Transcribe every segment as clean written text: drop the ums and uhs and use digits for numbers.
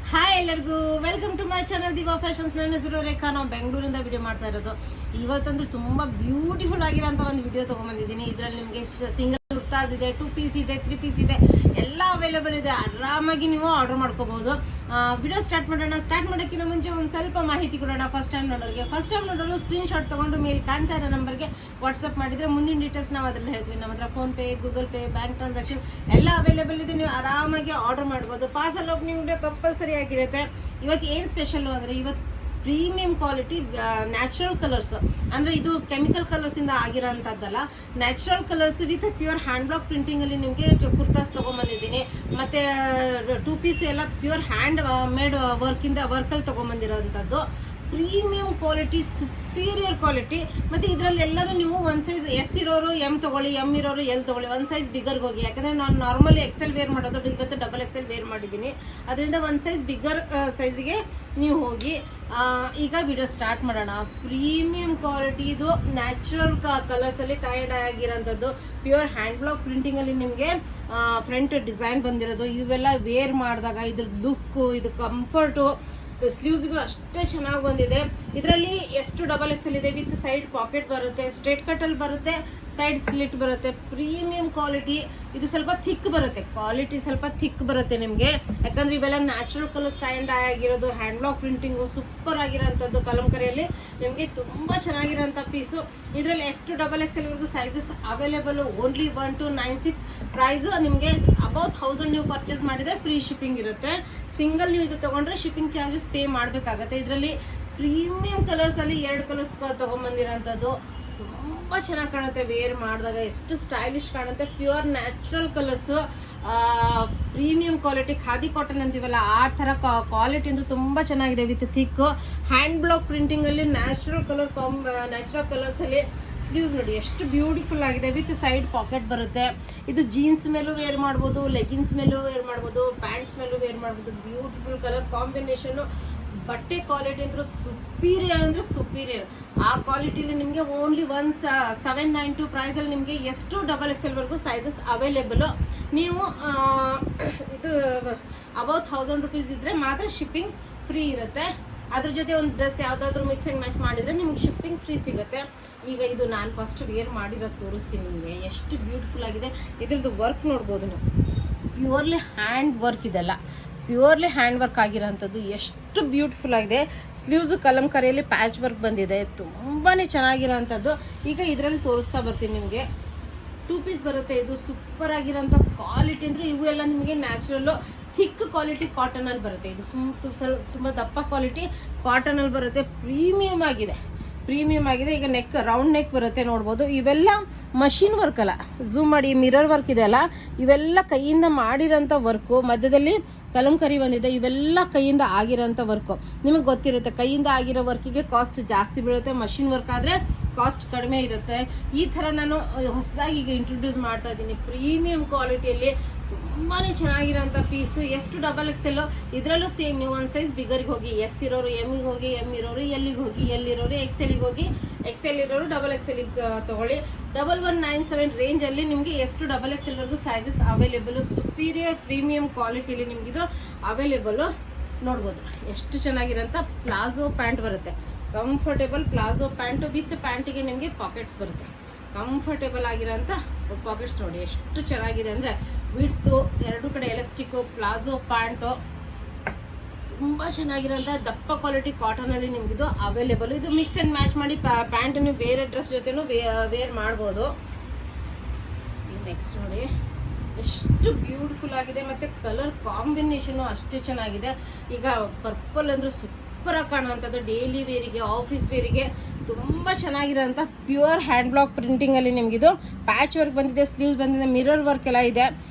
Hi ಎಲ್ಲರಿಗೂ welcome to my channel Diva Fashions. ನನ್ನ ಹೆಸರು ರೇಖಾ. ನಾವು ಬೆಂಗಳೂರಿಂದ ವಿಡಿಯೋ ಮಾಡ್ತಾ ಇರೋದು. ಇವತ್ತಂದ್ರೆ ತುಂಬ ಬ್ಯೂಟಿಫುಲ್ ಆಗಿರೋಂಥ ಒಂದು ವಿಡಿಯೋ ತೊಗೊಂಬಂದಿದ್ದೀನಿ. ಇದರಲ್ಲಿ ನಿಮಗೆ ಸಿಂಗಲ್ ಕುರ್ತಾಸ್ ಇದೆ, 2 ಪೀಸ್ ಇದೆ, 3 ಪೀಸ್ ಇದೆ, ಎಲ್ಲ ಅವೈಲೇಬಲ್ ಇದೆ. ಆರಾಮಾಗಿ ನೀವು ಆರ್ಡರ್ ಮಾಡ್ಕೋಬಹುದು. ವಿಡಿಯೋ ಸ್ಟಾರ್ಟ್ ಮಾಡೋಣ. ಸ್ಟಾರ್ಟ್ ಮಾಡೋಕ್ಕಿಂತ ಮುಂಚೆ ಒಂದು ಸ್ವಲ್ಪ ಮಾಹಿತಿ ಕೊಡೋಣ. ಫಸ್ಟ್ ಟೈಮ್ ನೋಡೋರು ಸ್ಕ್ರೀನ್ ಶಾಟ್ ತೊಗೊಂಡು ಮೇಲೆ ಕಾಣ್ತಾ ಇರೋ ನಂಬರ್ಗೆ ವಾಟ್ಸಪ್ ಮಾಡಿದರೆ ಮುಂದಿನ ಡೀಟೇಲ್ಸ್ ನಾವು ಅದರಲ್ಲಿ ಹೇಳ್ತೀವಿ. ನಮ್ಮ ಹತ್ರ PhonePe, Google pay, bank transaction ಎಲ್ಲ ಅವೈಲೇಬಲ್ ಇದೆ. ನೀವು ಆರಾಮಾಗಿ ಆರ್ಡರ್ ಮಾಡ್ಬೋದು. ಪಾರ್ಸಲ್ ಓಪನಿಂಗ್ ವಿಡಿಯೋ ಕಂಪಲ್ಸರಿ ಆಗಿರುತ್ತೆ. ಇವತ್ತು ಏನು ಸ್ಪೆಷಲ್ಲು ಅಂದರೆ, ಇವತ್ತು ಪ್ರೀಮಿಯಂ ಕ್ವಾಲಿಟಿ ನ್ಯಾಚುರಲ್ ಕಲರ್ಸ್, ಅಂದರೆ ಇದು ಕೆಮಿಕಲ್ ಕಲರ್ಸಿಂದ ಆಗಿರೋಂಥದ್ದಲ್ಲ, natural colours with pure hand block ಪ್ರಿಂಟಿಂಗಲ್ಲಿ ನಿಮಗೆ ಕುರ್ತಾಸ್ ತೊಗೊಂಬಂದಿದ್ದೀನಿ. ಮತ್ತು 2 ಪೀಸ್ ಎಲ್ಲ ಪ್ಯೂರ್ ಹ್ಯಾಂಡ್ ಮೇಡ್ ವರ್ಕಲ್ಲಿ ತೊಗೊಂಬಂದಿರೋಂಥದ್ದು. Premium quality, superior quality. ಮತ್ತು ಇದರಲ್ಲಿ ಎಲ್ಲರೂ ನೀವು ಒಂದು ಸೈಜ್ ಎಸ್ ಇರೋರು ಎಮ್ ತೊಗೊಳ್ಳಿ, ಎಮ್ ಇರೋರು ಎಲ್ ತೊಗೊಳ್ಳಿ, ಒಂದು ಸೈಜ್ ಬಿಗರ್ಗೆ ಹೋಗಿ. ಯಾಕಂದರೆ ನಾನು ನಾರ್ಮಲಿ ಎಕ್ಸೆಲ್ ವೇರ್ ಮಾಡೋದು, ಇವತ್ತು ಡಬಲ್ ಎಕ್ಸೆಲ್ ವೇರ್ ಮಾಡಿದ್ದೀನಿ. ಅದರಿಂದ ಒಂದು ಸೈಜ್ ಬಿಗ್ಗರ್ ಸೈಜಿಗೆ ನೀವು ಹೋಗಿ. ಈಗ ವಿಡಿಯೋ ಸ್ಟಾರ್ಟ್ ಮಾಡೋಣ. ಪ್ರೀಮಿಯಂ ಕ್ವಾಲಿಟಿ, ಇದು ನ್ಯಾಚುರಲ್ ಕಲರ್ಸಲ್ಲಿ ಟೈಡ್ ಆಗಿರೋಂಥದ್ದು, ಪ್ಯೂರ್ ಹ್ಯಾಂಡ್ ಬ್ಲಾಕ್ ಪ್ರಿಂಟಿಂಗಲ್ಲಿ ನಿಮಗೆ ಫ್ರಂಟ್ ಡಿಸೈನ್ ಬಂದಿರೋದು. ಇವೆಲ್ಲ ವೇರ್ ಮಾಡಿದಾಗ ಇದ್ರ ಲುಕ್ಕು, ಇದು ಕಂಫರ್ಟು, ಸ್ಲೀವ್ಸ್ಗೂ ಅಷ್ಟೇ ಚೆನ್ನಾಗಿ ಬಂದಿದೆ. ಇದರಲ್ಲಿ ಎಷ್ಟು ಡಬಲ್ ಎಕ್ಸೆಲ್ ಇದೆ, ವಿತ್ ಸೈಡ್ ಪಾಕೆಟ್ ಬರುತ್ತೆ, ಸ್ಟ್ರೇಟ್ ಕಟ್ಟಲ್ಲಿ ಬರುತ್ತೆ, ಸೈಡ್ ಸ್ಲಿಟ್ ಬರುತ್ತೆ. Premium quality. ಇದು ಸ್ವಲ್ಪ ಥಿಕ್ ಬರುತ್ತೆ, ಕ್ವಾಲಿಟಿ ಸ್ವಲ್ಪ ಥಿಕ್ ಬರುತ್ತೆ ನಿಮಗೆ. ಯಾಕಂದರೆ ಇವೆಲ್ಲ ನ್ಯಾಚುರಲ್ ಕಲರ್ ಸ್ಟ್ಯಾಂಡ್ ಆಗಿರೋದು, ಹ್ಯಾಂಡ್ ಬ್ಲಾಕ್ ಪ್ರಿಂಟಿಂಗು ಸೂಪರ್ ಆಗಿರೋಂಥದ್ದು. ಕಲಂಕರಿಯಲ್ಲಿ ನಿಮಗೆ ತುಂಬ ಚೆನ್ನಾಗಿರೋಂಥ ಪೀಸು. ಇದರಲ್ಲಿ ಎಷ್ಟು ಡಬಲ್ ಎಕ್ಸೆಲ್ವರೆಗೂ sizes available. Only 1 to 96 price. ನಿಮಗೆ ಅಬೌಟ್ 1000 ನೀವು ಪರ್ಚೇಸ್ ಮಾಡಿದರೆ ಫ್ರೀ ಶಿಪ್ಪಿಂಗ್ ಇರುತ್ತೆ. ಸಿಂಗಲ್ ನೀವು ಇದು ತೊಗೊಂಡ್ರೆ ಶಿಪ್ಪಿಂಗ್ ಚಾರ್ಜಸ್ ಪೇ ಮಾಡಬೇಕಾಗತ್ತೆ. ಇದರಲ್ಲಿ ಪ್ರೀಮಿಯಂ ಕಲರ್ಸಲ್ಲಿ 2 ಕಲರ್ಸ್ ತೊಗೊಂಬಂದಿರೋಂಥದ್ದು. ತುಂಬ ಚೆನ್ನಾಗಿ ಕಾಣುತ್ತೆ ವೇರ್ ಮಾಡಿದಾಗ, ಎಷ್ಟು ಸ್ಟೈಲಿಶ್ ಕಾಣುತ್ತೆ. Pure natural colours, premium quality, khadi cotton ಅಂತೀವಲ್ಲ ಆ ಥರ ಕ್ವಾಲಿಟಿ ಅಂದರೆ ತುಂಬ ಚೆನ್ನಾಗಿದೆ. ವಿತ್ ಥಿಕ್ ಹ್ಯಾಂಡ್ ಬ್ಲಾಕ್ ಪ್ರಿಂಟಿಂಗಲ್ಲಿ ನ್ಯಾಚುರಲ್ ಕಲರ್ಸಲ್ಲಿ ಸ್ಲೀವ್ಸ್ ನೋಡಿ ಎಷ್ಟು ಬ್ಯೂಟಿಫುಲ್ ಆಗಿದೆ. ವಿತ್ ಸೈಡ್ ಪಾಕೆಟ್ ಬರುತ್ತೆ. ಇದು ಜೀನ್ಸ್ ಮೇಲೂ ವೇರ್ ಮಾಡ್ಬೋದು, ಲೆಗಿನ್ಸ್ ಮೇಲೂ ವೇರ್ ಮಾಡ್ಬೋದು, ಪ್ಯಾಂಟ್ಸ್ ಮೇಲೂ ವೇರ್ ಮಾಡ್ಬೋದು. Beautiful colour combination. ಬಟ್ಟೆ ಕ್ವಾಲಿಟಿ ಅಂದ್ರೆ ಸುಪೀರಿಯರ್. ಆ ಕ್ವಾಲಿಟಿಲಿ ನಿಮಗೆ ಓನ್ಲಿ 1792 ಪ್ರೈಸಲ್ಲಿ ನಿಮಗೆ ಎಷ್ಟು ಡಬಲ್ ಎಕ್ಸೆಲ್ವರೆಗೂ ಸೈಜಸ್ ಅವೈಲೇಬಲು. ನೀವು ಇದು ಅಬೌಟ್ 1000 ರುಪೀಸ್ ಇದ್ದರೆ ಮಾತ್ರ ಶಿಪ್ಪಿಂಗ್ ಫ್ರೀ ಇರುತ್ತೆ. ಅದ್ರ ಜೊತೆ ಒಂದು ಡ್ರೆಸ್ ಯಾವುದಾದ್ರೂ ಮಿಕ್ಸ್ ಆ್ಯಂಡ್ ಮ್ಯಾಚ್ ಮಾಡಿದರೆ ನಿಮ್ಗೆ ಶಿಪ್ಪಿಂಗ್ ಫ್ರೀ ಸಿಗುತ್ತೆ. ಈಗ ಇದು ನಾನು ಫಸ್ಟ್ ವೇರ್ ಮಾಡಿರೋದು ತೋರಿಸ್ತೀನಿ ನಿಮಗೆ. ಎಷ್ಟು ಬ್ಯೂಟಿಫುಲ್ ಆಗಿದೆ. ಇದ್ರದ್ದು ವರ್ಕ್ ನೋಡ್ಬೋದು ನೀವು. ಪ್ಯೂರ್ಲಿ ಹ್ಯಾಂಡ್ ವರ್ಕ್ ಇದೆಲ್ಲ, ಪ್ಯೂರ್ಲಿ ಹ್ಯಾಂಡ್ ವರ್ಕ್ ಆಗಿರೋಂಥದ್ದು. ಎಷ್ಟು ಬ್ಯೂಟಿಫುಲ್ ಆಗಿದೆ. ಸ್ಲೀವ್ಸು ಕಲಂಕರಿಯಲ್ಲಿ ಪ್ಯಾಚ್ ವರ್ಕ್ ಬಂದಿದೆ. ತುಂಬಾ ಚೆನ್ನಾಗಿರೋಂಥದ್ದು. ಈಗ ಇದರಲ್ಲಿ ತೋರಿಸ್ತಾ ಬರ್ತೀನಿ ನಿಮಗೆ. 2 ಪೀಸ್ ಬರುತ್ತೆ. ಇದು ಸೂಪರ್ ಆಗಿರೋಂಥ ಕ್ವಾಲಿಟಿ ಅಂದರೆ ಇವು ಎಲ್ಲ ನಿಮಗೆ ನ್ಯಾಚುರಲ್ಲು ಥಿಕ್ ಕ್ವಾಲಿಟಿ ಕಾಟನಲ್ಲಿ ಬರುತ್ತೆ. ಇದು ತುಂಬ ದಪ್ಪ ಕ್ವಾಲಿಟಿ ಕಾಟನಲ್ಲಿ ಬರುತ್ತೆ. ಪ್ರೀಮಿಯಮ್ ಆಗಿದೆ. ಈಗ ರೌಂಡ್ ನೆಕ್ ಬರುತ್ತೆ ನೋಡ್ಬೋದು. ಇವೆಲ್ಲ ಮಷಿನ್ ವರ್ಕ್ ಅಲ್ಲ, ಝೂಮ್ ಮಾಡಿ ಮಿರರ್ ವರ್ಕ್ ಇದೆ ಅಲ್ಲ, ಇವೆಲ್ಲ ಕೈಯಿಂದ ಮಾಡಿರೋಂಥ ವರ್ಕು. ಮಧ್ಯದಲ್ಲಿ ಕಲಂಕರಿ ಬಂದಿದೆ. ಇವೆಲ್ಲ ಕೈಯಿಂದ ಆಗಿರೋಂಥ ವರ್ಕು. ನಿಮಗೆ ಗೊತ್ತಿರುತ್ತೆ, ಕೈಯಿಂದ ಆಗಿರೋ ವರ್ಕಿಗೆ ಕಾಸ್ಟ್ ಜಾಸ್ತಿ ಬೀಳುತ್ತೆ, ಮಷಿನ್ ವರ್ಕ್ ಆದರೆ ಕಾಸ್ಟ್ ಕಡಿಮೆ ಇರುತ್ತೆ. ಈ ಥರ ನಾನು ಹೊಸದಾಗಿ ಈಗ ಇಂಟ್ರೊಡ್ಯೂಸ್ ಮಾಡ್ತಾ ಇದ್ದೀನಿ. ಪ್ರೀಮಿಯಂ ಕ್ವಾಲಿಟಿಯಲ್ಲಿ ತುಂಬಾ ಚೆನ್ನಾಗಿರೋಂಥ ಪೀಸು. ಎಷ್ಟು ಡಬಲ್ ಎಕ್ಸೆಲ್ಲು. ಇದರಲ್ಲೂ ಸೇಮ್ ನೀವು ಒಂದು ಸೈಜ್ ಬಿಗರಿಗೆ ಹೋಗಿ, ಎಸ್ ಇರೋರು ಎಮ್ಮಿಗೆ ಹೋಗಿ, ಎಮ್ ಇರೋರು ಎಲ್ಲಿಗೆ ಹೋಗಿ, ಎಲ್ಲಿರೋರು ಎಕ್ಸೆಲಿಗೆ ಹೋಗಿ, ಎಕ್ಸೆಲ್ ಇರೋರು ಡಬಲ್ ಎಕ್ಸೆಲಿಗೆ ತೊಗೊಳ್ಳಿ. 1197 ರೇಂಜಲ್ಲಿ ನಿಮಗೆ ಎಷ್ಟು ಡಬಲ್ ಎಕ್ಸೆಲ್ವರೆಗೂ ಸೈಜಸ್ ಅವೈಲೇಬಲು. ಸುಪೀರಿಯರ್ ಪ್ರೀಮಿಯಂ ಕ್ವಾಲಿಟಿಲಿ ನಿಮಗಿದು ಅವೈಲೇಬಲು. ನೋಡ್ಬೋದು ಎಷ್ಟು ಚೆನ್ನಾಗಿರೋಂಥ ಪ್ಲಾಜೋ ಪ್ಯಾಂಟ್ ಬರುತ್ತೆ. ಕಂಫರ್ಟೇಬಲ್ ಪ್ಲಾಜೋ ಪ್ಯಾಂಟು ವಿತ್ ಪ್ಯಾಂಟಿಗೆ ನಿಮಗೆ ಪಾಕೆಟ್ಸ್ ಬರುತ್ತೆ. ಕಂಫರ್ಟೇಬಲ್ ಆಗಿರೋಂಥ ಪಾಕೆಟ್ಸ್ ನೋಡಿ ಎಷ್ಟು ಚೆನ್ನಾಗಿದೆ ಅಂದರೆ. ವಿಡ್ತು 2 ಕಡೆ ಎಲಾಸ್ಟಿಕ್ಕು, ಪ್ಲಾಜೋ ಪ್ಯಾಂಟು ತುಂಬ ಚೆನ್ನಾಗಿರೋಂಥ ದಪ್ಪ ಕ್ವಾಲಿಟಿ ಕಾಟನಲ್ಲಿ ನಿಮಗಿದು ಅವೈಲೇಬಲ್. ಇದು ಮಿಕ್ಸ್ ಆ್ಯಂಡ್ ಮ್ಯಾಚ್ ಮಾಡಿ ಪ್ಯಾಂಟ್ ನೀವು ಬೇರೆ ಡ್ರೆಸ್ ಜೊತೆನೂ ವೇರ್ ಮಾಡ್ಬೋದು. ಈಗ ನೆಕ್ಸ್ಟ್ ನೋಡಿ ಎಷ್ಟು ಬ್ಯೂಟಿಫುಲ್ ಆಗಿದೆ. ಮತ್ತು ಕಲರ್ ಕಾಂಬಿನೇಷನು ಅಷ್ಟೇ ಚೆನ್ನಾಗಿದೆ. ಈಗ ಪರ್ಪಲ್ ಅಂದರೆ ಸೂಪರಾಗಿ ಕಾಣುವಂಥದ್ದು. ಡೈಲಿ ವೇರಿಗೆ, ಆಫೀಸ್ ವೇರಿಗೆ ತುಂಬ ಚೆನ್ನಾಗಿರೋಂಥ ಪ್ಯೂರ್ ಹ್ಯಾಂಡ್ ಬ್ಲಾಕ್ ಪ್ರಿಂಟಿಂಗಲ್ಲಿ ನಿಮಗಿದು ಪ್ಯಾಚ್ ವರ್ಕ್ ಬಂದಿದೆ, ಸ್ಲೀವ್ಸ್ ಬಂದಿದೆ, ಮಿರರ್ ವರ್ಕ್ ಎಲ್ಲ ಇದೆ.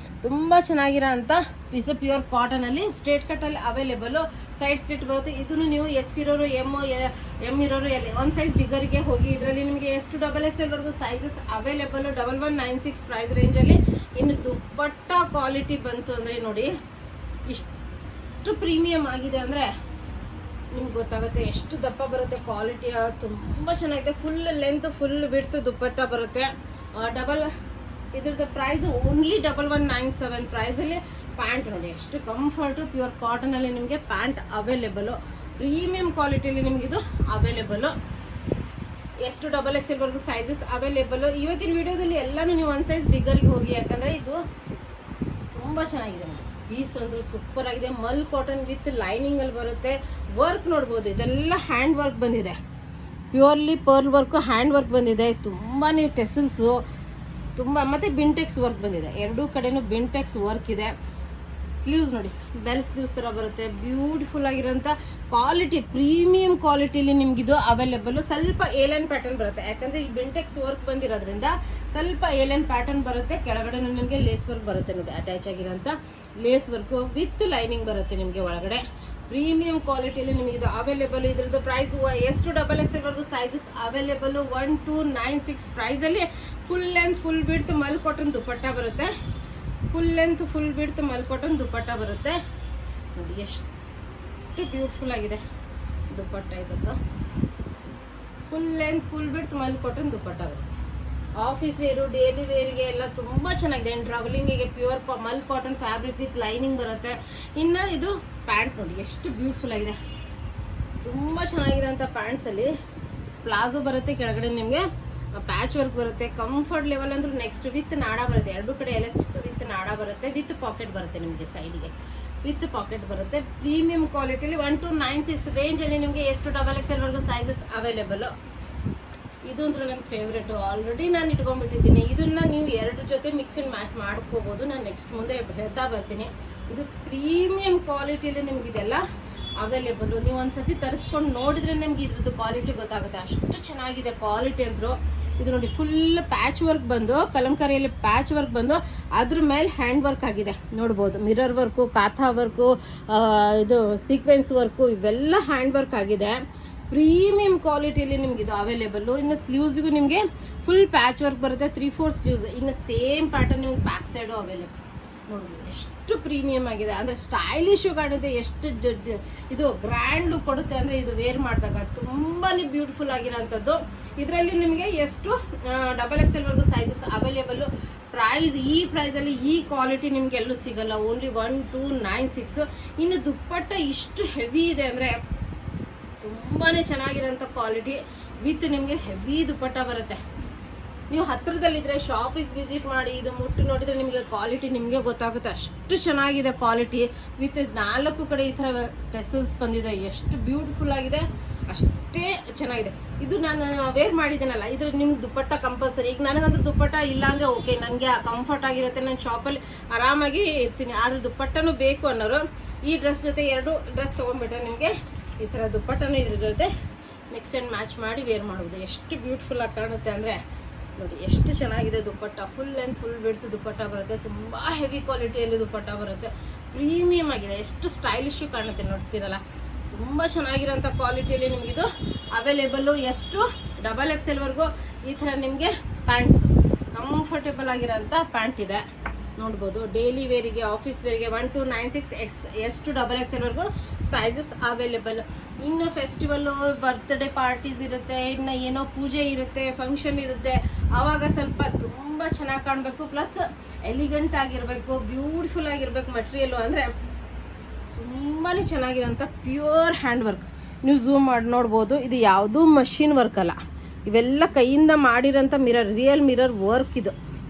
ತುಂಬ ಚೆನ್ನಾಗಿರೋ ಅಂಥ ಪೀಸ್ ಪ್ಯೂರ್ ಕಾಟನಲ್ಲಿ ಸ್ಟ್ರೇಟ್ ಕಟ್ಟಲ್ಲಿ ಅವೈಲೇಬಲು. ಸೈಡ್ ಸ್ಲಿಟ್ ಬರುತ್ತೆ. ಇದನ್ನು ನೀವು ಎಸ್ ಇರೋರು ಎಮ್ ಇರೋರು ಒಂದು ಸೈಜ್ ಬಿಗರಿಗೆ ಹೋಗಿ. ಇದರಲ್ಲಿ ನಿಮಗೆ ಎಷ್ಟು ಡಬಲ್ ಎಕ್ಸೆಲ್ವರೆಗೂ ಸೈಜಸ್ ಅವೈಲೇಬಲು. 1196 ಪ್ರೈಸ್ ರೇಂಜಲ್ಲಿ. ಇನ್ನು ದುಪ್ಪಟ್ಟ ಕ್ವಾಲಿಟಿ ಬಂತು ಅಂದರೆ ನೋಡಿ ಇಷ್ಟು ಪ್ರೀಮಿಯಮ್ ಆಗಿದೆ ಅಂದರೆ ನಿಮ್ಗೆ ಗೊತ್ತಾಗುತ್ತೆ ಎಷ್ಟು ದಪ್ಪ ಬರುತ್ತೆ. ಕ್ವಾಲಿಟಿಯ ತುಂಬ ಚೆನ್ನಾಗಿದೆ. ಫುಲ್ ಲೆಂತ್ ಫುಲ್ ವಿಡ್ತ್ ದುಪ್ಪಟ್ಟ ಬರುತ್ತೆ. ಡಬಲ್ ಇದ್ರದ್ದು ಪ್ರೈಸ್ ಓನ್ಲಿ 1197 ಪ್ರೈಸಲ್ಲಿ ಪ್ಯಾಂಟ್ ನೋಡಿ ಎಷ್ಟು ಕಂಫರ್ಟು, ಪ್ಯೂರ್ ಕಾಟನಲ್ಲಿ ನಿಮಗೆ ಪ್ಯಾಂಟ್ ಅವೈಲೇಬಲು, ಪ್ರೀಮಿಯಂ ಕ್ವಾಲಿಟಿಯಲ್ಲಿ ನಿಮಗಿದು ಅವೈಲೇಬಲು. ಎಷ್ಟು XXL ವರೆಗೂ ಸೈಜಸ್ ಅವೈಲೇಬಲು. ಇವತ್ತಿನ ವಿಡಿಯೋದಲ್ಲಿ ಎಲ್ಲನೂ ನೀವು ಒಂದು ಸೈಜ್ ಬಿಗ್ಗರಿಗೆ ಹೋಗಿ, ಯಾಕಂದರೆ ಇದು ತುಂಬ ಚೆನ್ನಾಗಿದೆ ನೋಡಿ. ಪೀಸ್ ಅಂದ್ರೆ ಸೂಪರ್ ಆಗಿದೆ. ಮಲ್ ಕಾಟನ್ ವಿತ್ ಲೈನಿಂಗಲ್ಲಿ ಬರುತ್ತೆ. ವರ್ಕ್ ನೋಡ್ಬೋದು, ಇದೆಲ್ಲ ಹ್ಯಾಂಡ್ ವರ್ಕ್ ಬಂದಿದೆ, purely pearl work hand work ಬಂದಿದೆ. ತುಂಬಾ ಟೆಸಲ್ಸು ತುಂಬ, ಮತ್ತು ಬಿಂಟೆಕ್ಸ್ ವರ್ಕ್ ಬಂದಿದೆ. ಎರಡೂ ಕಡೆನೂ ಬಿಂಟೆಕ್ಸ್ ವರ್ಕ್ ಇದೆ. ಸ್ಲೀವ್ಸ್ ನೋಡಿ, ಬೆಲ್ ಸ್ಲೀವ್ಸ್ ಥರ ಬರುತ್ತೆ. ಬ್ಯೂಟಿಫುಲ್ ಆಗಿರೋಂಥ ಕ್ವಾಲಿಟಿ, ಪ್ರೀಮಿಯಂ ಕ್ವಾಲಿಟಿಲಿ ನಿಮಗಿದು ಅವೈಲೇಬಲು. ಸ್ವಲ್ಪ ಏಲೈನ್ ಪ್ಯಾಟರ್ನ್ ಬರುತ್ತೆ, ಯಾಕಂದರೆ ಈ ಬಿಂಟೆಕ್ಸ್ ವರ್ಕ್ ಬಂದಿರೋದ್ರಿಂದ ಸ್ವಲ್ಪ ಏಲೈನ್ ಪ್ಯಾಟರ್ನ್ ಬರುತ್ತೆ. ಕೆಳಗಡೆ ನಿಮಗೆ ಲೇಸ್ ವರ್ಕ್ ಬರುತ್ತೆ ನೋಡಿ, ಅಟ್ಯಾಚ್ ಆಗಿರೋಂಥ ಲೇಸ್ ವರ್ಕು ವಿತ್ ಲೈನಿಂಗ್ ಬರುತ್ತೆ ನಿಮಗೆ ಒಳಗಡೆ. ಪ್ರೀಮಿಯಂ ಕ್ವಾಲಿಟಿಯಲ್ಲಿ ನಿಮಗಿದು ಅವೈಲೇಬಲ್. ಇದ್ರದ್ದು ಪ್ರೈಸ್ ಎಷ್ಟು XXL ವರೆಗೂ ಸೈಜಸ್ ಅವೈಲೇಬಲು. 1296 ಪ್ರೈಸಲ್ಲಿ ಫುಲ್ ಲೆಂತ್ ಫುಲ್ ಬಿಡ್ತ್ ಮಲ್ ಕಾಟನ್ ದುಪಟ್ಟ ಬರುತ್ತೆ. ಫುಲ್ ಲೆಂತ್ ಫುಲ್ ಬಿಡ್ತ್ ಮಲ್ ಕಾಟನ್ ದುಪಟ್ಟ ಬರುತ್ತೆ ನೋಡಿ, ಎಷ್ಟು ಬ್ಯೂಟಿಫುಲ್ ಆಗಿದೆ ದುಪಟ್ಟ. ಇದನ್ನು ಫುಲ್ ಲೆಂತ್ ಫುಲ್ ಬಿಡ್ತ್ ಮಲ್ ಕಾಟನ್ ದುಪಟ್ಟ ಬರುತ್ತೆ. ಆಫೀಸ್ ವೇರು, ಡೈಲಿ ವೇರಿಗೆ ಎಲ್ಲ ತುಂಬ ಚೆನ್ನಾಗಿದೆ. ಆ್ಯಂಡ್ ಟ್ರಾವೆಲಿಂಗಿಗೆ pure mul cotton fabric with lining ಬರುತ್ತೆ. ಇನ್ನು ಇದು ಪ್ಯಾಂಟ್ ನೋಡಿ ಎಷ್ಟು ಬ್ಯೂಟಿಫುಲ್ ಆಗಿದೆ, ತುಂಬ ಚೆನ್ನಾಗಿರೋಂಥ ಪ್ಯಾಂಟ್ಸಲ್ಲಿ ಪ್ಲಾಜೋ ಬರುತ್ತೆ. ಕೆಳಗಡೆ ನಿಮಗೆ ಪ್ಯಾಚ್ ವರ್ಕ್ ಬರುತ್ತೆ. ಕಂಫರ್ಟ್ ಲೆವೆಲ್ ಅಂದ್ರೆ ನೆಕ್ಸ್ಟ್ ವಿತ್ ನಾಡ ಬರುತ್ತೆ. ಎರಡು ಕಡೆ ಎಲಾಸ್ಟಿಕ್ ವಿತ್ ನಾಡ ಬರುತ್ತೆ. ವಿತ್ ಪಾಕೆಟ್ ಬರುತ್ತೆ ನಿಮಗೆ, ಸೈಡಿಗೆ ವಿತ್ ಪಾಕೆಟ್ ಬರುತ್ತೆ. ಪ್ರೀಮಿಯಂ ಕ್ವಾಲಿಟಿಲಿ 1296 ರೇಂಜಲ್ಲಿ ನಿಮಗೆ ಎಷ್ಟು XXL ವರೆಗೂ ಸೈಜಸ್ ಅವೈಲೇಬಲು. ಇದು ಅಂದ್ರೆ ನನ್ನ ಫೇವ್ರೇಟು, ಆಲ್ರೆಡಿ ನಾನು ಇಟ್ಕೊಂಡ್ಬಿಟ್ಟಿದ್ದೀನಿ. ಇದನ್ನು ನೀವು ಎರಡು ಜೊತೆ ಮಿಕ್ಸ್ ಆ್ಯಂಡ್ ಮ್ಯಾಚ್ ಮಾಡ್ಕೋಬೋದು. ನಾನು ನೆಕ್ಸ್ಟ್ ಮುಂದೆ ಹೇಳ್ತಾ ಬರ್ತೀನಿ. ಇದು ಪ್ರೀಮಿಯಂ ಕ್ವಾಲಿಟಿಲಿ ನಿಮಗಿದೆಲ್ಲ ಅವೈಲೇಬಲು. ನೀವು ಒಂದ್ಸತಿ ತರಿಸ್ಕೊಂಡು ನೋಡಿದ್ರೆ ನಿಮ್ಗೆ ಇದ್ರದ್ದು ಕ್ವಾಲಿಟಿ ಗೊತ್ತಾಗುತ್ತೆ, ಅಷ್ಟು ಚೆನ್ನಾಗಿದೆ ಕ್ವಾಲಿಟಿ ಅಂದರು. ಇದು ನೋಡಿ, ಫುಲ್ ಪ್ಯಾಚ್ ವರ್ಕ್ ಬಂದು, ಕಲಂಕಾರಿಯಲ್ಲಿ ಪ್ಯಾಚ್ ವರ್ಕ್ ಬಂದು ಅದ್ರ ಮೇಲೆ ಹ್ಯಾಂಡ್ ವರ್ಕ್ ಆಗಿದೆ ನೋಡ್ಬೋದು. ಮಿರರ್ ವರ್ಕು, ಕಾಥಾ ವರ್ಕು, ಇದು ಸೀಕ್ವೆನ್ಸ್ ವರ್ಕು, ಇವೆಲ್ಲ ಹ್ಯಾಂಡ್ ವರ್ಕ್ ಆಗಿದೆ. ಪ್ರೀಮಿಯಂ ಕ್ವಾಲಿಟಿಯಲ್ಲಿ ನಿಮ್ಗೆ ಇದು ಅವೈಲೇಬಲ್ಲು. ಇನ್ನು ಸ್ಲೀವ್ಸ್ಗೂ ನಿಮಗೆ ಫುಲ್ ಪ್ಯಾಚ್ ವರ್ಕ್ ಬರುತ್ತೆ, 3/4 ಸ್ಲೀವ್ಸ್. ಇನ್ನು ಸೇಮ್ ಪ್ಯಾಟರ್ನ್ ನಿಮ್ಗೆ ಬ್ಯಾಕ್ ಸೈಡು ಅವೈಲೇಬಲ್. ನೋಡ್ಬೋದು ಎಷ್ಟು ಪ್ರೀಮಿಯಮ್ ಆಗಿದೆ, ಅಂದರೆ ಸ್ಟೈಲಿಶು ಕಾಣುತ್ತೆ. ಎಷ್ಟು ಇದು ಗ್ರ್ಯಾಂಡ್ ಲುಕ್ ಕೊಡುತ್ತೆ ಅಂದರೆ ಇದು ವೇರ್ ಮಾಡಿದಾಗ ತುಂಬಾ ಬ್ಯೂಟಿಫುಲ್ ಆಗಿರೋಂಥದ್ದು. ಇದರಲ್ಲಿ ನಿಮಗೆ ಎಷ್ಟು XXL ವರೆಗೂ ಸೈಜಸ್ ಅವೈಲೇಬಲ್ಲು. ಪ್ರೈಸ್, ಈ ಪ್ರೈಸಲ್ಲಿ ಈ ಕ್ವಾಲಿಟಿ ನಿಮ್ಗೆ ಎಲ್ಲೂ ಸಿಗಲ್ಲ. ಓನ್ಲಿ 1296. ಇನ್ನು ದುಪ್ಪಟ್ಟ ಇಷ್ಟು ಹೆವಿ ಇದೆ ಅಂದರೆ ತುಂಬಾ ಚೆನ್ನಾಗಿರೋಂಥ ಕ್ವಾಲಿಟಿ ವಿತ್ ನಿಮಗೆ ಹೆವಿ ದುಪ್ಪಟ್ಟ ಬರುತ್ತೆ. ನೀವು ಹತ್ತಿರದಲ್ಲಿದ್ದರೆ ಶಾಪಿಗೆ ವಿಸಿಟ್ ಮಾಡಿ, ಇದು ಮುಟ್ಟು ನೋಡಿದರೆ ನಿಮಗೆ ಕ್ವಾಲಿಟಿ ನಿಮಗೆ ಗೊತ್ತಾಗುತ್ತೆ. ಅಷ್ಟು ಚೆನ್ನಾಗಿದೆ ಕ್ವಾಲಿಟಿ. ವಿತ್ 4 ಕಡೆ ಈ ಥರ ಟೆಸಲ್ಸ್ ಬಂದಿದೆ. ಎಷ್ಟು ಬ್ಯೂಟಿಫುಲ್ ಆಗಿದೆ, ಅಷ್ಟೇ ಚೆನ್ನಾಗಿದೆ. ಇದು ನಾನು ವೇರ್ ಮಾಡಿದ್ದೀನಲ್ಲ, ಇದ್ರ ನಿಮ್ಗೆ ದುಪ್ಪಟ್ಟ ಕಂಪಲ್ಸರಿ. ಈಗ ನನಗಂದ್ರೆ ದುಪ್ಪಟ್ಟ ಇಲ್ಲ ಅಂದರೆ ಓಕೆ, ನನಗೆ ಕಂಫರ್ಟ್ ಆಗಿರುತ್ತೆ, ನಾನು ಶಾಪಲ್ಲಿ ಆರಾಮಾಗಿ ಇರ್ತೀನಿ. ಆದರೆ ದುಪ್ಪಟ್ಟನೂ ಬೇಕು ಅನ್ನೋರು ಈ ಡ್ರೆಸ್ ಜೊತೆ 2 ಡ್ರೆಸ್ ತೊಗೊಂಡ್ಬಿಟ್ರೆ ನಿಮಗೆ ಈ ಥರ ದುಪ್ಪಟ್ಟನೂ ಇದ್ರ ಜೊತೆ ಮಿಕ್ಸ್ ಆ್ಯಂಡ್ ಮ್ಯಾಚ್ ಮಾಡಿ ವೇರ್ ಮಾಡೋದು. ಎಷ್ಟು ಬ್ಯೂಟಿಫುಲ್ಲಾಗಿ ಕಾಣುತ್ತೆ ಅಂದರೆ ನೋಡಿ, ಎಷ್ಟು ಚೆನ್ನಾಗಿದೆ ದುಪ್ಪಟ್ಟ. ಫುಲ್ ಆ್ಯಂಡ್ ಫುಲ್ ಬಿಡ್ತು ದುಪ್ಪಟ್ಟ ಬರುತ್ತೆ. ತುಂಬ ಹೆವಿ ಕ್ವಾಲಿಟಿಯಲ್ಲಿ ದುಪ್ಪಟ್ಟ ಬರುತ್ತೆ. ಪ್ರೀಮಿಯಮ್ ಆಗಿದೆ, ಎಷ್ಟು ಸ್ಟೈಲಿಶು ಕಾಣುತ್ತೆ ನೋಡ್ತೀರಲ್ಲ. ತುಂಬ ಚೆನ್ನಾಗಿರೋಂಥ ಕ್ವಾಲಿಟಿಯಲ್ಲಿ ನಿಮಗಿದು ಅವೈಲೇಬಲ್ಲು. ಎಷ್ಟು XXL ವರೆಗೂ ಈ ಥರ ನಿಮಗೆ ಪ್ಯಾಂಟ್ಸ್ ಕಂಫರ್ಟೇಬಲ್ ಆಗಿರೋಂಥ ಪ್ಯಾಂಟ್ ಇದೆ ನೋಡ್ಬೋದು. ಡೈಲಿ ವೇರಿಗೆ, ಆಫೀಸ್ ವೇರಿಗೆ 1296 ಎಷ್ಟು XXL ವರೆಗೂ ಸೈಜಸ್ ಅವೈಲೇಬಲ್. ಇನ್ನು ಫೆಸ್ಟಿವಲ್ಲು, ಬರ್ತ್ಡೇ ಪಾರ್ಟೀಸ್ ಇರುತ್ತೆ, ಇನ್ನು ಏನೋ ಪೂಜೆ ಇರುತ್ತೆ, ಫಂಕ್ಷನ್ ಇರುತ್ತೆ, ಆವಾಗ ಸ್ವಲ್ಪ ತುಂಬ ಚೆನ್ನಾಗಿ ಕಾಣಬೇಕು, ಪ್ಲಸ್ ಎಲಿಗೆಂಟ್ ಆಗಿರಬೇಕು, ಬ್ಯೂಟಿಫುಲ್ ಆಗಿರಬೇಕು ಮೆಟೀರಿಯಲು. ಅಂದರೆ ತುಂಬಾ ಚೆನ್ನಾಗಿರೋಂಥ ಪ್ಯೂರ್ ಹ್ಯಾಂಡ್ ವರ್ಕ್. ನೀವು ಝೂಮ್ ಮಾಡಿ ನೋಡ್ಬೋದು, ಇದು ಯಾವುದೂ ಮಷಿನ್ ವರ್ಕ್ ಅಲ್ಲ, ಇವೆಲ್ಲ ಕೈಯಿಂದ ಮಾಡಿರೋಂಥ ಮಿರರ್, ರಿಯಲ್ ಮಿರರ್ ವರ್ಕ್.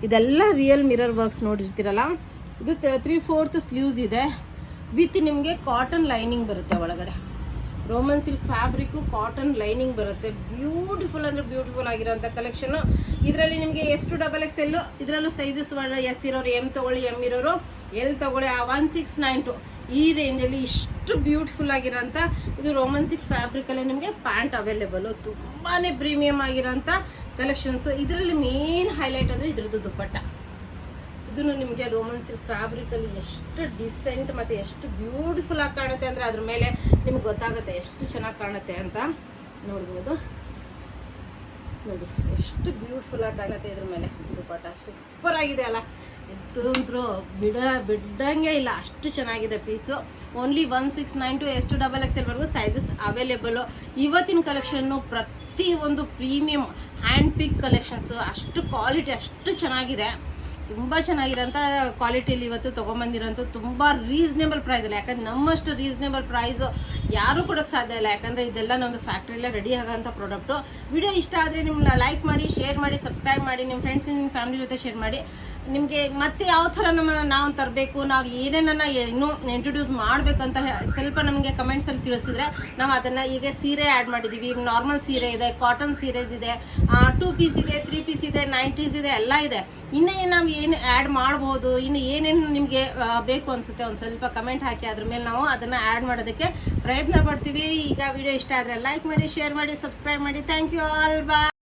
ಇದೆಲ್ಲ ರಿಯಲ್ ಮಿರರ್ ವರ್ಕ್ಸ್ ನೋಡಿರ್ತೀರಲ್ಲ. ಇದು 3/4 ಸ್ಲೀವ್ಸ್ ಇದೆ ವಿತ್ ನಿಮಗೆ ಕಾಟನ್ ಲೈನಿಂಗ್ ಬರುತ್ತೆ ಒಳಗಡೆ. Roman silk fabric, cotton lining ಬರುತ್ತೆ. ಬ್ಯೂಟಿಫುಲ್ ಅಂದರೆ ಬ್ಯೂಟಿಫುಲ್ ಆಗಿರೋಂಥ ಕಲೆಕ್ಷನು. ಇದರಲ್ಲಿ ನಿಮಗೆ ಎಷ್ಟು XXL, ಇದರಲ್ಲೂ ಸೈಜಸ್ ಎಸ್ ಇರೋರು ಎಮ್ ತೊಗೊಳ್ಳಿ, ಎಮ್ ಇರೋರು ಎಲ್ ತೊಗೊಳ್ಳಿ. 1692 ಈ ರೇಂಜಲ್ಲಿ ಇಷ್ಟು ಬ್ಯೂಟಿಫುಲ್ ಆಗಿರೋಂಥ ಇದು ರೋಮನ್ ಸಿಲ್ಕ್ ಫ್ಯಾಬ್ರಿಕಲ್ಲೇ ನಿಮಗೆ ಪ್ಯಾಂಟ್ ಅವೈಲೇಬಲು. ತುಂಬಾ ಪ್ರೀಮಿಯಮ್ ಆಗಿರೋಂಥ ಕಲೆಕ್ಷನ್ಸು. ಇದರಲ್ಲಿ ಮೇನ್ ಹೈಲೈಟ್ ಅಂದರೆ ಇದ್ರದ್ದು ದುಪ್ಪಟ್ಟ. ಇದನ್ನು ನಿಮಗೆ ರೋಮನ್ ಸಿಲ್ಕ್ ಫ್ಯಾಬ್ರಿಕಲ್ಲಿ ಎಷ್ಟು ಡಿಸೆಂಟ್ ಮತ್ತು ಎಷ್ಟು ಬ್ಯೂಟಿಫುಲ್ ಆಗಿ ಕಾಣುತ್ತೆ ಅಂದರೆ ಅದ್ರ ಮೇಲೆ ನಿಮ್ಗೆ ಗೊತ್ತಾಗುತ್ತೆ ಎಷ್ಟು ಚೆನ್ನಾಗಿ ಕಾಣುತ್ತೆ ಅಂತ. ನೋಡ್ಬೋದು ನೋಡಿ, ಎಷ್ಟು ಬ್ಯೂಟಿಫುಲ್ ಆಗಿ ಕಾಣುತ್ತೆ ಇದ್ರ ಮೇಲೆ ದುಪ್ಪಟ್ಟ. ಸೂಪರ್ ಆಗಿದೆ ಅಲ್ಲ, ಇದಂದ್ರೂ ಬಿಡಂಗೆ ಇಲ್ಲ, ಅಷ್ಟು ಚೆನ್ನಾಗಿದೆ ಪೀಸು. ಓನ್ಲಿ 1692 ಎಷ್ಟು XXL ವರೆಗೂ ಸೈಜಸ್ ಅವೈಲೇಬಲು. ಇವತ್ತಿನ ಕಲೆಕ್ಷನ್ನು ಪ್ರತಿ ಒಂದು ಪ್ರೀಮಿಯಮ್ ಹ್ಯಾಂಡ್ ಪಿಕ್ ಕಲೆಕ್ಷನ್ಸು, ಅಷ್ಟು ಕ್ವಾಲಿಟಿ ಅಷ್ಟು ಚೆನ್ನಾಗಿದೆ. ತುಂಬ ಚೆನ್ನಾಗಿರೋಂಥ ಕ್ವಾಲಿಟಿಯಲ್ಲಿ ಇವತ್ತು ತೊಗೊಂಬಂದಿರೋಂಥ ತುಂಬ ರೀಸ್ನೇಬಲ್ ಪ್ರೈಸಲ್ಲಿ. ಯಾಕಂದ್ರೆ ನಮ್ಮಷ್ಟು ರೀಸ್ನೇಬಲ್ ಪ್ರೈಸು ಯಾರೂ ಕೊಡೋಕ್ಕೆ ಸಾಧ್ಯ ಇಲ್ಲ. ಯಾಕಂದರೆ ಇದೆಲ್ಲ ನಮ್ಮದು ಫ್ಯಾಕ್ಟ್ರಿಯಲ್ಲೇ ರೆಡಿ ಆಗೋಂಥ ಪ್ರಾಡಕ್ಟು. ವಿಡಿಯೋ ಇಷ್ಟ ಆದರೆ ನಿಮ್ಮನ್ನ ಲೈಕ್ ಮಾಡಿ, ಶೇರ್ ಮಾಡಿ, ಸಬ್ಸ್ಕ್ರೈಬ್ ಮಾಡಿ, ನಿಮ್ಮ ಫ್ರೆಂಡ್ಸ್ ನಿಮ್ಮ ಫ್ಯಾಮಿಲಿ ಜೊತೆ ಶೇರ್ ಮಾಡಿ. ನಿಮಗೆ ಮತ್ತೆ ಯಾವ ಥರ ನಾವು ತರಬೇಕು, ನಾವು ಏನೇನನ್ನು ಇನ್ನೂ ಇಂಟ್ರೊಡ್ಯೂಸ್ ಮಾಡಬೇಕಂತ ಸ್ವಲ್ಪ ನಮಗೆ ಕಮೆಂಟ್ಸಲ್ಲಿ ತಿಳಿಸಿದ್ರೆ ನಾವು ಅದನ್ನು. ಈಗ ಸೀರೆ ಆ್ಯಡ್ ಮಾಡಿದ್ದೀವಿ, ನಾರ್ಮಲ್ ಸೀರೆ ಇದೆ, ಕಾಟನ್ ಸೀರೆಸ್ ಇದೆ, 2 ಪೀಸ್ ಇದೆ, 3 ಪೀಸ್ ಇದೆ, ನೈಟೀಸ್ ಇದೆ, ಎಲ್ಲ ಇದೆ. ಇನ್ನೂ ನಾವು ಏನು ಆ್ಯಡ್ ಮಾಡ್ಬೋದು, ಇನ್ನು ಏನೇನು ನಿಮಗೆ ಬೇಕು ಅನಿಸುತ್ತೆ ಒಂದು ಸ್ವಲ್ಪ ಕಮೆಂಟ್ ಹಾಕಿ, ಅದ್ರ ಮೇಲೆ ನಾವು ಅದನ್ನು ಆ್ಯಡ್ ಮಾಡೋದಕ್ಕೆ ಪ್ರಯತ್ನ ಪಡ್ತೀವಿ. ಈಗ ವಿಡಿಯೋ ಇಷ್ಟ ಆದರೆ ಲೈಕ್ ಮಾಡಿ, ಶೇರ್ ಮಾಡಿ, ಸಬ್ಸ್ಕ್ರೈಬ್ ಮಾಡಿ. Thank you all. ಬಾಯ್.